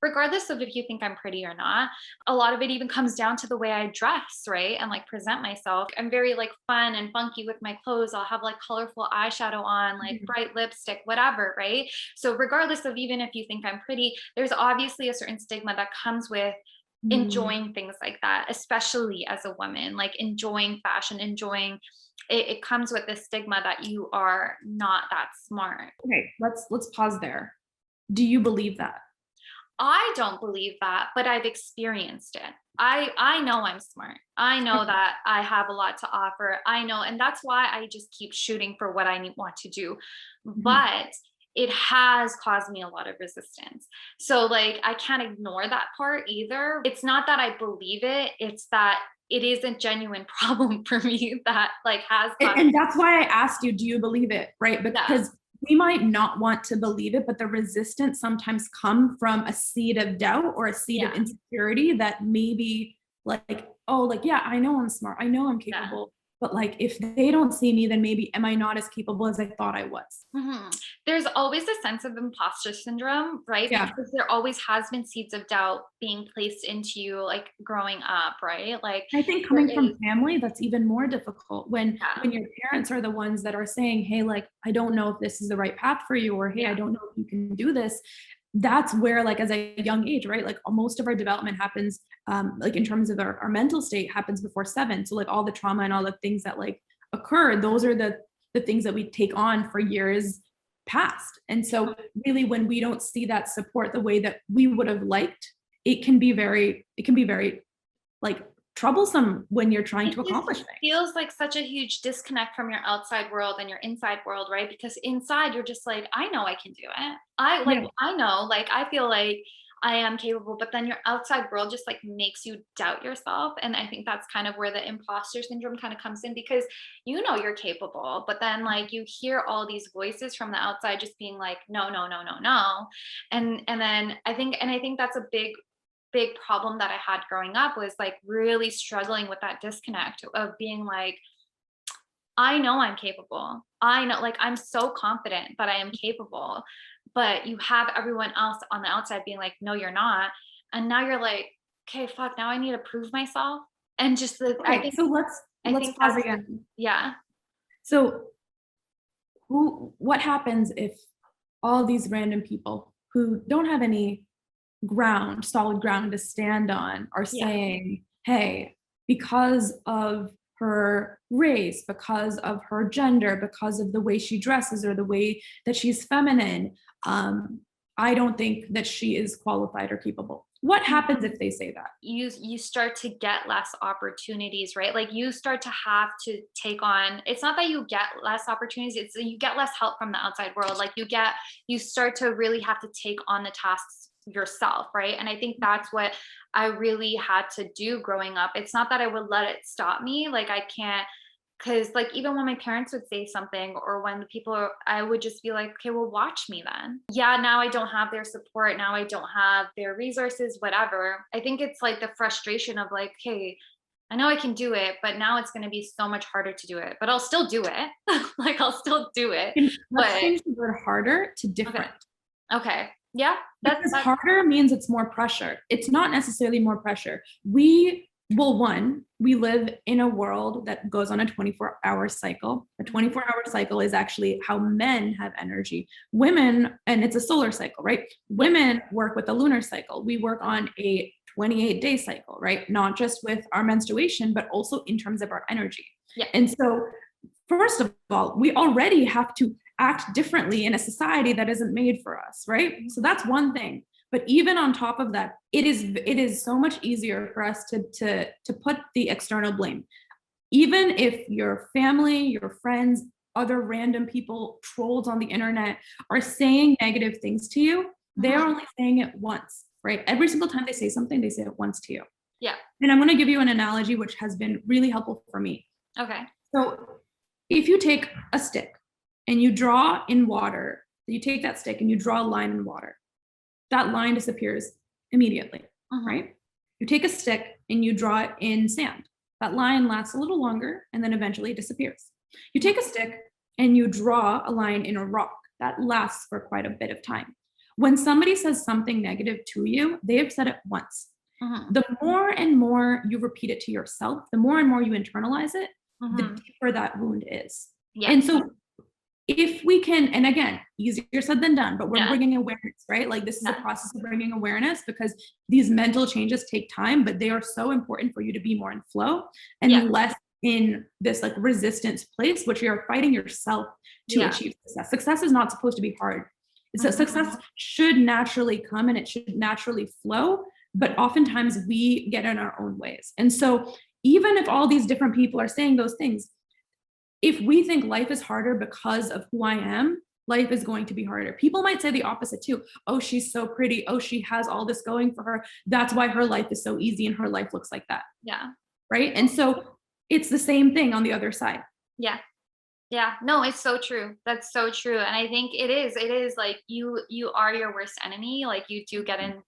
regardless of if you think I'm pretty or not. A lot of it even comes down to the way I dress, right? And like present myself. I'm very like fun and funky with my clothes. I'll have like colorful eyeshadow on, like Mhm. bright lipstick, whatever, right? So regardless of even if you think I'm pretty, there's obviously a certain stigma that comes with Mm. enjoying things like that, especially as a woman, like enjoying fashion, enjoying it comes with the stigma that you are not that smart. Okay, let's pause there. Do you believe that? I don't believe that, but I've experienced it. I know I'm smart. I know Okay. that I have a lot to offer. I know, and that's why I just keep shooting for what want to do. Mhm. But it has caused me a lot of resistance. So like I can't ignore that part either. It's not that I believe it, it's that it is a genuine problem for me that like has caused. And that's why I asked you, do you believe it? Right? Yeah. Because we might not want to believe it, but the resistance sometimes come from a seed of doubt or a seed of Yeah. insecurity that maybe like, oh, like, yeah, I know I'm smart. I know I'm Yeah. capable. But like, if they don't see me, then maybe am I not as capable as I thought I was? Mhm. There's always a sense of imposter syndrome, right? Yeah. Because there always has been seeds of doubt being placed into you, like growing up, right? Like I think there coming from is, family, that's even more difficult yeah, when your parents are the ones that are saying, "Hey, like, I don't know if this is the right path for you," or, "Hey, I yeah, don't know if you can do this." That's where, like, as a young age, right? Like, most of our development happens, like, in terms of our mental state happens before 7. So, like, all the trauma and all the things that, like, occur, those are the things that we take on for years past. And so, really, when we don't see that support the way that we would have liked, it can be very like troublesome when you're trying it to just accomplish things. feels like such a huge disconnect from your outside world and your inside world, right? Because inside you're just like, I know I can do it. Yeah. I know, like I feel like I am capable, but then your outside world just like makes you doubt yourself. And I think that's kind of where the imposter syndrome kind of comes in because you know you're capable, but then like you hear all these voices from the outside just being like, no, no, no, no, no. And then I think that's a big problem that I had growing up was like really struggling with that disconnect of being like, I know I'm capable. I know, like, I'm so confident that I am capable, but you have everyone else on the outside being like, no, you're not. And now you're like, okay, fuck, now I need to prove myself. And just the, Okay, so I let's think pause that's the, again. yeah. So what happens if all these random people who don't have any solid ground to stand on are Yeah. saying, "Hey, because of her race, because of her gender, because of the way she dresses or the way that she's feminine, um, I don't think that she is qualified or capable." What happens if they say that? You start to get less opportunities, right? Like you start to have to take on, it's not that you get less opportunities, it's that you get less help from the outside world. Like you start to really have to take on the tasks yourself, right? And I think that's what I really had to do growing up. It's not that I would let it stop me. Like I can't, because like even when my parents would say something or when the people, I would just be like, okay, well, watch me then. Yeah, now I don't have their support, now I don't have their resources, whatever. I think it's like the frustration of like, hey, I know I can do it, but now it's going to be so much harder to do it, but I'll still do it. Like I'll still do it. And let's But change the word harder to okay, different. okay, yeah, Because that's harder means it's more pressure. It's not necessarily more pressure. We live in a world that goes on a 24-hour cycle. A mhm, 24-hour cycle is actually how men have energy. Women, and it's a solar cycle, right? yeah, Women work with a lunar cycle. We work on a 28-day cycle, right? Not just with our menstruation, but also in terms of our energy. yeah, And so first of all, we already have to act differently in a society that isn't made for us, right? mhm, So that's one thing. But even on top of that, it is so much easier for us to put the external blame. Even if your family, your friends, other random people, trolls on the internet are saying negative things to you, they're mhm, only saying it once, right? Every single time they say something, they say it once to you. yeah, And I'm going to give you an analogy which has been really helpful for me. okay, So if you take a stick and you draw in water, you take that stick and you draw a line in water, that line disappears immediately, mhm, right? You take a stick and you draw it in sand. That line lasts a little longer and then eventually disappears. You mhm, take a stick and you draw a line in a rock that lasts for quite a bit of time. When somebody says something negative to you, they have said it once. Mm-hmm. The more and more you repeat it to yourself, the more and more you internalize it, the Mm-hmm. deeper that wound is. Yeah. And so if we can, and again, easier said than done, but we're Yeah. bringing awareness, right? Like this is a Yeah. process of bringing awareness, because these mental changes take time, but they are so important for you to be more in flow and Yeah. less in this like resistance place, which you're fighting yourself to Yeah. achieve success. Success is not supposed to be hard. So Mm-hmm. success should naturally come and it should naturally flow, but oftentimes we get in our own ways. And so even if all these different people are saying those things, if we think life is harder because of who I am, life is going to be harder. People might say the opposite too. Oh, she's so pretty. Oh, she has all this going for her. That's why her life is so easy and her life looks like that. Yeah. Right. And so it's the same thing on the other side. Yeah. Yeah. No, it's so true. That's so true. And I think it is like you are your worst enemy. Like you do get in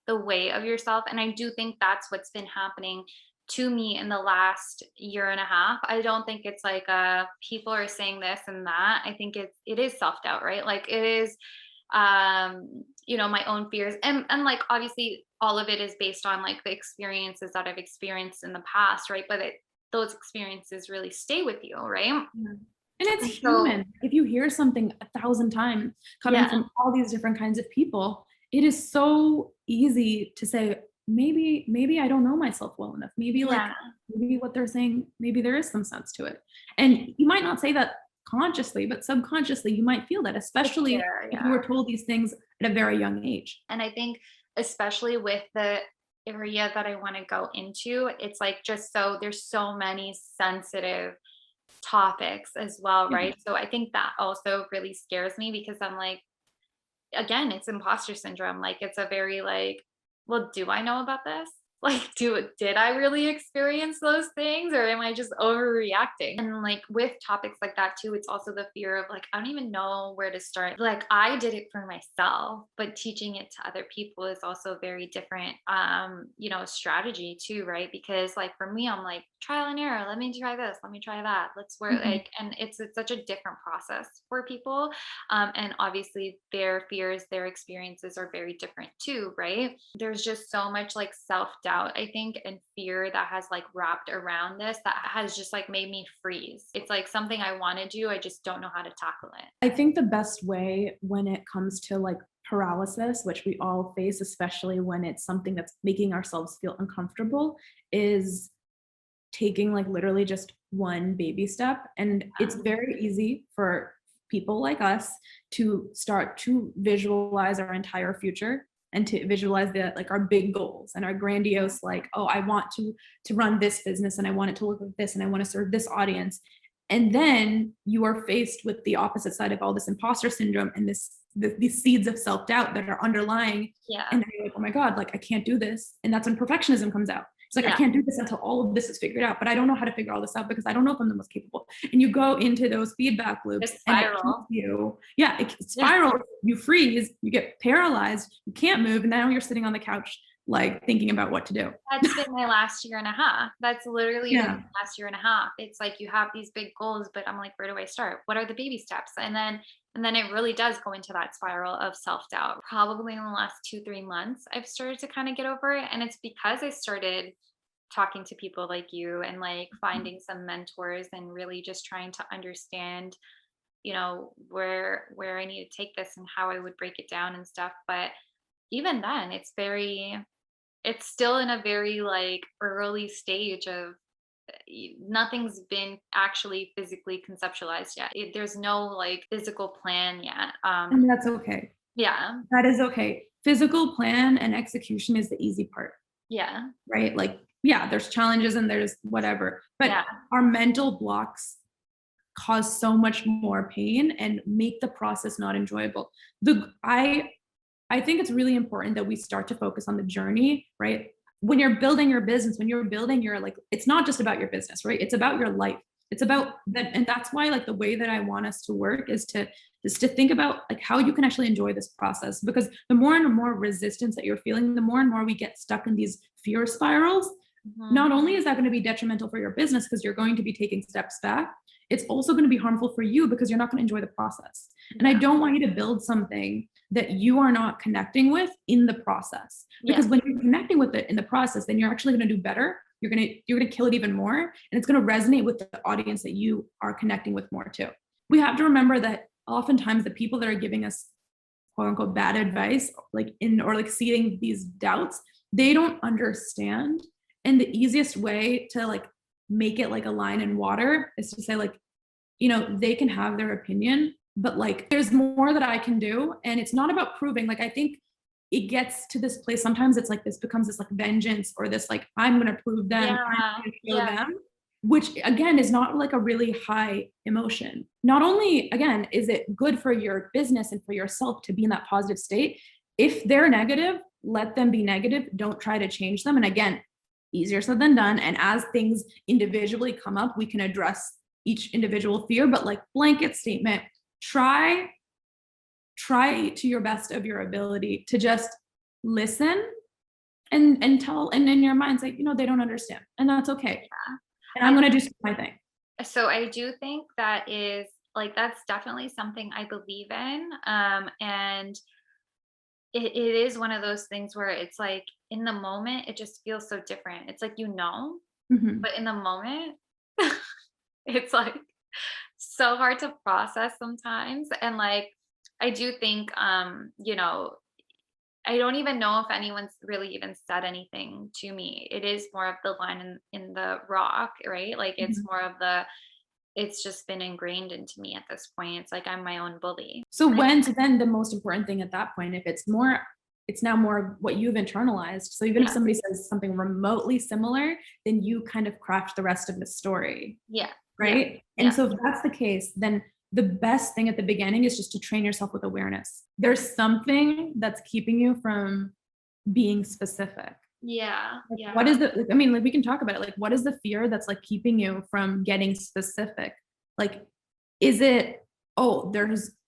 the way of yourself. And I do think that's what's been happening to me in the last year and a half. I don't think it's like people are saying this and that. I think it is self-doubt, right? Like it is my own fears. And like obviously all of it is based on like the experiences that I've experienced in the past, right? But those experiences really stay with you, right? Yeah. And it's And so human. If you hear something 1,000 times coming yeah, from all these different kinds of people, it is so easy to say, maybe I don't know myself well enough. yeah, Maybe what they're saying, maybe there is some sense to it. And you might not say that consciously, but subconsciously you might feel that, it's especially there, if you yeah. were told these things at a very young age. And I think especially with the area that I want to go into, it's like just so there's so many sensitive topics as well, Yeah. right? So I think that also really scares me because I'm like, again, it's imposter syndrome. Like it's a very like, well, do I know about this? Like, did I really experience those things or am I just overreacting? And like with topics like that too, it's also the fear of like, I don't even know where to start. Like I did it for myself, but teaching it to other people is also very different strategy too, right? Because like for me, I'm like trial and error. Let me try this, let me try that. Let's work Mhm. like and it's such a different process for people. And obviously, their fears, their experiences are very different too, right? There's just so much like self doubt, I think, and fear that has like wrapped around this that has just like made me freeze. It's like something I want to do, I just don't know how to tackle it. I think the best way when it comes to like paralysis, which we all face, especially when it's something that's making ourselves feel uncomfortable, is taking like literally just one baby step. And it's very easy for people like us to start to visualize our entire future and to visualize that like our big goals and our grandiose like, oh, I want to run this business and I want it to look like this and I want to serve this audience. And then you are faced with the opposite side of all this imposter syndrome and these seeds of self-doubt that are underlying. Yeah. And then you're like, oh my God, like I can't do this. And that's when perfectionism comes out. It's like, I Yeah. can't do this until all of this is figured out, but I don't know how to figure all this out because I don't know if I'm the most capable. And you go into those feedback The loops and it keeps spiral. you, yeah, it Yeah. spirals, you freeze, you get paralyzed, you can't move. And now you're sitting on the couch, like thinking about what to do. That's been my last year and a half. That's literally been Yeah. the last year and a half. It's like you have these big goals, but I'm like, where do I start? What are the baby steps? And then it really does go into that spiral of self-doubt. Probably in the last 2, 3 months, I've started to kind of get over it. And it's because I started talking to people like you and like finding some mentors and really just trying to understand, where I need to take this and how I would break it down and stuff. But even then, it's still in a very like early stage of nothing's been actually physically conceptualized yet. There's no like physical plan yet. And that's okay. Yeah, That is okay. Physical plan and execution is the easy part, yeah, right? Like, yeah, there's challenges and there's whatever, but yeah, our mental blocks cause so much more pain and make the process not enjoyable. I think it's really important that we start to focus on the journey, right? When you're building your business, when you're building your like, it's not just about your business, right? It's about your life. It's about that, and that's why like the way that I want us to work is to think about like how you can actually enjoy this process. Because the more and more resistance that you're feeling, the more and more we get stuck in these fear spirals. mhm, Not only is that going to be detrimental for your business because you're going to be taking steps back, it's also going to be harmful for you because you're not going to enjoy the process. And I don't want you to build something that you are not connecting with in the process. Because Yeah. when you're connecting with it in the process, then you're actually going to do better. You're going to kill it even more, and it's going to resonate with the audience that you are connecting with more too. We have to remember that oftentimes the people that are giving us quote unquote bad advice, like in or like seeding these doubts, they don't understand. And the easiest way to like make it like a line in water is to say like, they can have their opinion, but like there's more that I can do. And it's not about proving. Like I think it gets to this place. Sometimes it's like this becomes this like vengeance or this like, I'm gonna prove them, I'm Yeah. gonna show Yeah. them, which again is not like a really high emotion. Not only again is it good for your business and for yourself to be in that positive state, if they're negative, let them be negative. Don't try to change them. And again, easier said than done. And as things individually come up, we can address each individual fear, but like blanket statement, try to your best of your ability to just listen and tell, and in your mind's like, they don't understand, and that's okay. And I'm I going to do my thing. so I do think that is like that's definitely something I believe in. And it is one of those things where it's like in the moment it just feels so different. It's like Mhm. but in the moment it's like so hard to process sometimes. And like I do think I don't even know if anyone's really even said anything to me. It is more of the line in the rock, right? Like it's Mhm. more of it's just been ingrained into me at this point. It's like I'm my own bully. So then the most important thing at that point, if it's now more of what you've internalized. So even if Yeah. somebody says something remotely similar, then you kind of craft the rest of the story. Yeah. Yeah. Right? And Yeah. so if that's the case, then the best thing at the beginning is just to train yourself with awareness. There's something that's keeping you from being specific. Yeah. Like, Yeah. what is the, like, I mean, like we can talk about it. Like, what is the fear that's like keeping you from getting specific? Like, is it,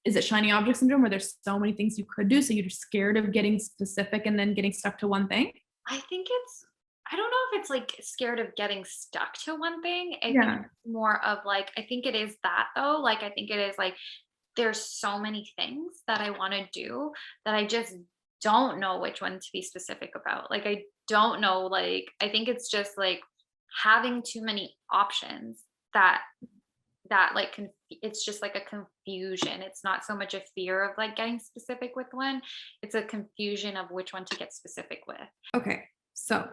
is it shiny object syndrome where there's so many things you could do? So you're just scared of getting specific and then getting stuck to one thing? I think I don't know if it's like scared of getting stuck to one thing. I think Yeah. it's more of like I think it is that though. Like I think it is like there's so many things that I want to do that I just don't know which one to be specific about. Like I don't know, like I think it's just like having too many options that like it's just like a confusion. It's not so much a fear of like getting specific with one. It's a confusion of which one to get specific with. Okay. So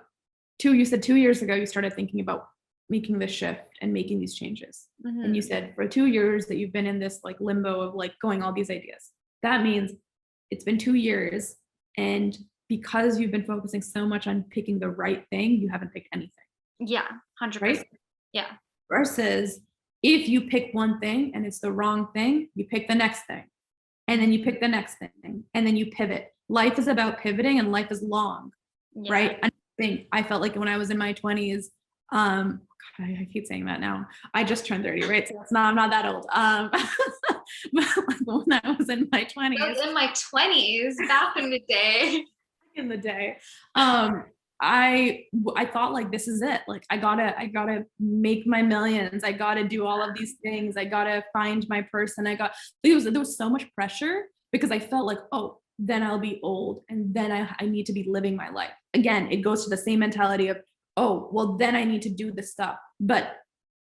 you said 2 years ago, you started thinking about making this shift and making these changes. And you Mhm. said for 2 years that you've been in this like limbo of like going all these ideas. That means it's been 2 years. And because you've been focusing so much on picking the right thing, you haven't picked anything, Yeah, right? 100%. Yeah. Versus if you pick one thing and it's the wrong thing, you pick the next thing. And then you pick the next thing. And then you pivot. Life is about pivoting and life is long, Yeah. right? I felt like when I was in my 20s, God, I keep saying that now. I just turned 30, right? So I'm not that old. But like when I was in my I 20s, was in my 20s back in the day. in the day, um, I thought like this is it. Like I gotta make my millions. I gotta do all of these things. I gotta find my person. There was so much pressure because I felt like, oh, then I'll be old and then I need to be living my life. Again, it goes to the same mentality of, oh, well, then I need to do this stuff. But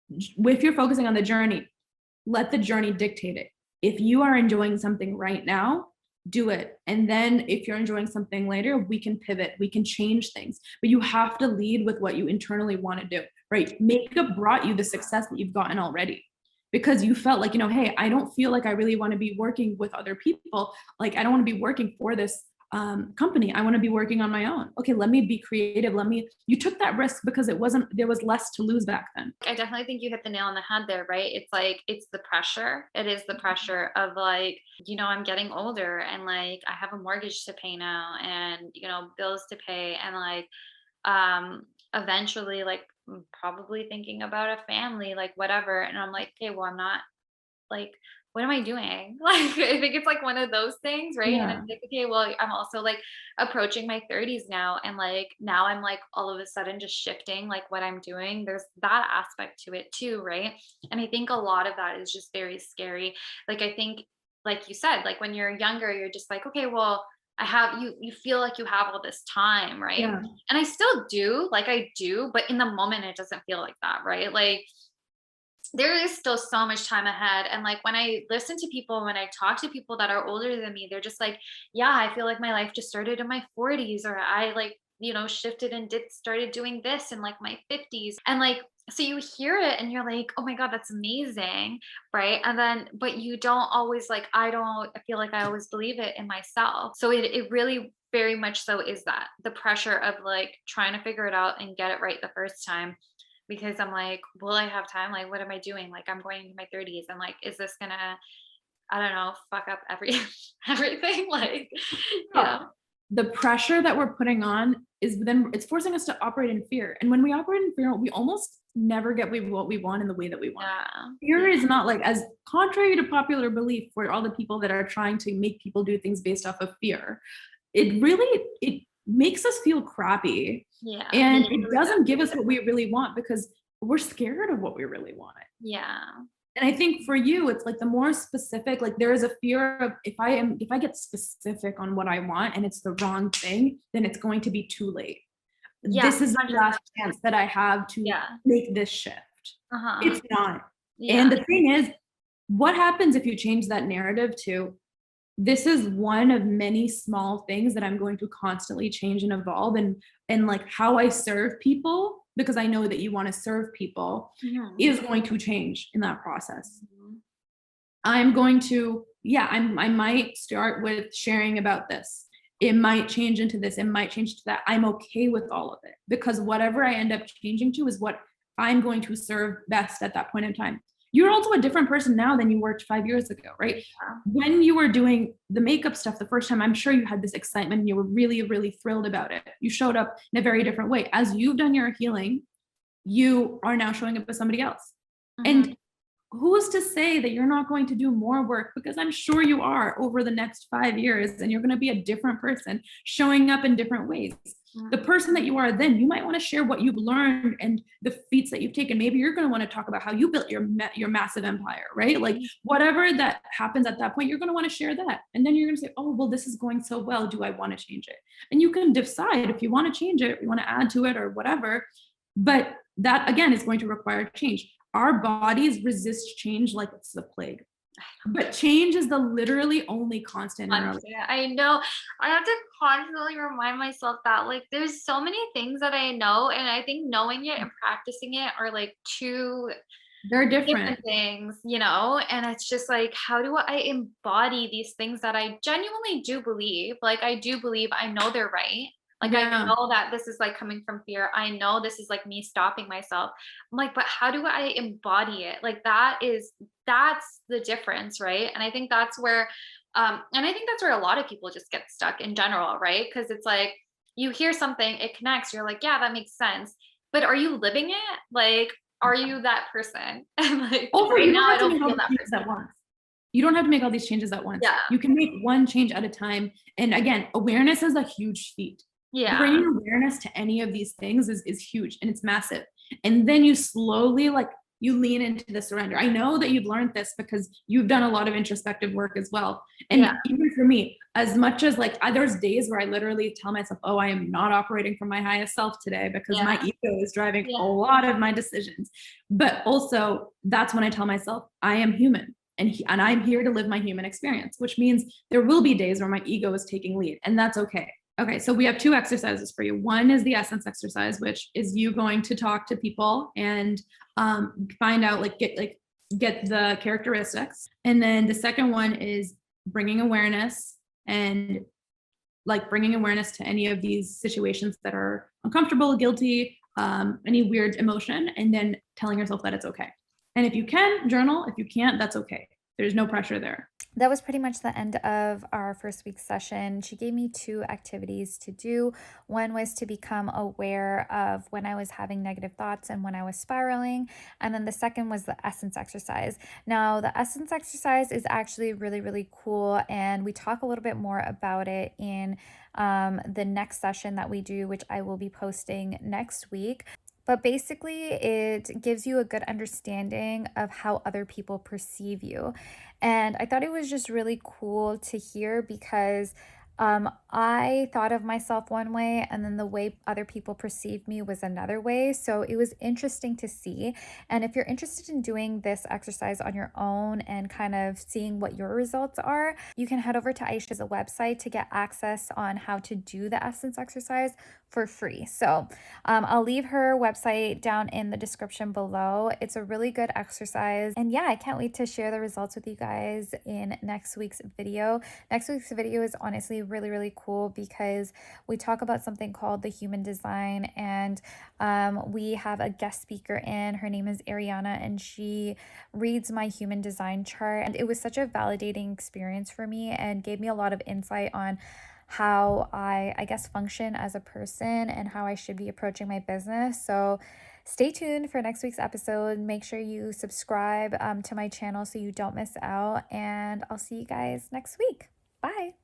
if you're focusing on the journey, let the journey dictate it. If you are enjoying something right now, do it. And then if you're enjoying something later, we can pivot, we can change things. But you have to lead with what you internally want to do, right? Makeup brought you the success that you've gotten already because you felt like, hey, I don't feel like I really want to be working with other people. Like, I don't want to be working for this company. I want to be working on my own. Okay, let me be creative. You took that risk because there was less to lose back then. I definitely think you hit the nail on the head there, right? It's like it's the pressure. It is the pressure of like, I'm getting older and like I have a mortgage to pay now and, bills to pay and like eventually like probably thinking about a family, like whatever. And I'm like, okay, well, I'm not like what am I doing? Like, I think it's like one of those things, right? And it's Yeah. like, okay, well, I'm also like approaching my 30s now. And like now I'm like all of a sudden just shifting like what I'm doing. There's that aspect to it too, right? And I think a lot of that is just very scary. Like I think, like you said, like when you're younger, you're just like, okay, well, you feel like you have all this time, right? Yeah. And I still do, like I do, but in the moment it doesn't feel like that, right? Like there is still so much time ahead. And like when I listen to people, when I talk to people that are older than me, they're just like, yeah, I feel like my life just started in my 40s, or I like, shifted and started doing this in like my 50s. And like, so you hear it and you're like, oh my God, that's amazing. Right. And then, but you don't always like, I feel like I always believe it in myself. So it really very much so is that the pressure of like trying to figure it out and get it right the first time, because I'm like, will I have time? Like, what am I doing? Like, I'm going into my 30s. And like, is this gonna, I don't know, fuck up everything? Like, you Yeah. know? The pressure that we're putting on is then it's forcing us to operate in fear. And when we operate in fear, we almost never get what we want in the way that we want it. Yeah. Fear Yeah. is not like, as contrary to popular belief, for all the people that are trying to make people do things based off of fear, it makes us feel crappy. Yeah. And It it really doesn't does. give us what we really want because we're scared of what we really want. Yeah. And I think for you, it's like the more specific, like there is a fear of if I get specific on what I want and it's the wrong thing, then it's going to be too late. Yeah. This is the 100%. last chance that I have to Yeah. make this shift. Uh-huh. It's not. Yeah. And the thing is, what happens if you change that narrative to this is one of many small things that I'm going to constantly change and evolve, and like how I serve people, because I know that you want to serve people, Mhm. is going to change in that process. Mhm. I'm going to, yeah, I might start with sharing about this. It might change into this, it might change to that. I'm okay with all of it because whatever I end up changing to is what I'm going to serve best at that point in time. You're also a different person now than you were 5 years ago, right? Yeah. When you were doing the makeup stuff the first time, I'm sure you had this excitement and you were really, really thrilled about it. You showed up in a very different way. As you've done your healing, you are now showing up as somebody else. Mhm. And who's to say that you're not going to do more work? Because I'm sure you are over the next 5 years, and you're going to be a different person showing up in different ways. The Mhm. person that you are then, you might want to share what you've learned and the feats that you've taken. Maybe you're going to want to talk about how you built your massive empire, right? Like Mhm. whatever that happens at that point, you're going to want to share that. And then you're going to say, oh, well, this is going so well. Do I want to change it? And you can decide if you want to change it, you want to add to it or whatever. But that again is going to require change. Our bodies resist change like it's the plague. But change is the literally only constant in our life. Constant. I know. I have to constantly remind myself that like there's so many things that I know, and I think knowing it and practicing it are like two They're different. different things, and it's just like, how do I embody these things that I genuinely do believe? Like, I do believe I know they're right. Like, I Yeah. know that this is like coming from fear. I know this is like me stopping myself. I'm like, but how do I embody it? Like, that's the difference, right? And I think that's where, and I think that's where a lot of people just get stuck in general, right? Because it's like, you hear something, it connects, you're like, yeah, that makes sense. But are you living it? Like, are you that person? And like Also, right you don't now I have to don't make all feel these that changes person. at once. You don't have to make all these changes at once. Yeah. You can make one change at a time. And again, awareness is a huge feat. Yeah. Bringing awareness to any of these things is huge and it's massive. And then you slowly like you lean into the surrender. I know that you've learned this because you've done a lot of introspective work as well. Yeah. And even for me, as much as like there's days where I literally tell myself, oh, I am not operating from my highest self today because my Yeah. ego is driving Yeah. a lot of my decisions. But also that's when I tell myself I am human. And I'm here to live my human experience, which means there will be days where my ego is taking lead, and that's okay. Okay, so we have two exercises for you. One is the essence exercise, which is you going to talk to people and find out get the characteristics. And then the second one is bringing awareness and like bringing awareness to any of these situations that are uncomfortable, guilty, any weird emotion, and then telling yourself that it's okay. And if you can, journal. If you can't, that's okay. there's no pressure there. That was pretty much the end of our first week's session. She gave me two activities to do. One was to become aware of when I was having negative thoughts and when I was spiraling. And then the second was the essence exercise. Now, the essence exercise is actually really, really cool. And we talk a little bit more about it in the next session that we do, which I will be posting next week. But basically, it gives you a good understanding of how other people perceive you. And I thought it was just really cool to hear because I thought of myself one way, and then the way other people perceived me was another way. So it was interesting to see. And if you're interested in doing this exercise on your own and kind of seeing what your results are, you can head over to Aish's website to get access on how to do the essence exercise for free. So I'll leave her website down in the description below. It's a really good exercise. And yeah, I can't wait to share the results with you guys in next week's video. Next week's video is honestly really, really cool because we talk about something called the human design. And we have a guest speaker in. Her name is Ariana, and she reads my human design chart. And it was such a validating experience for me and gave me a lot of insight on how I guess, function as a person and how I should be approaching my business. So stay tuned for next week's episode. Make sure you subscribe to my channel so you don't miss out. And I'll see you guys next week. Bye.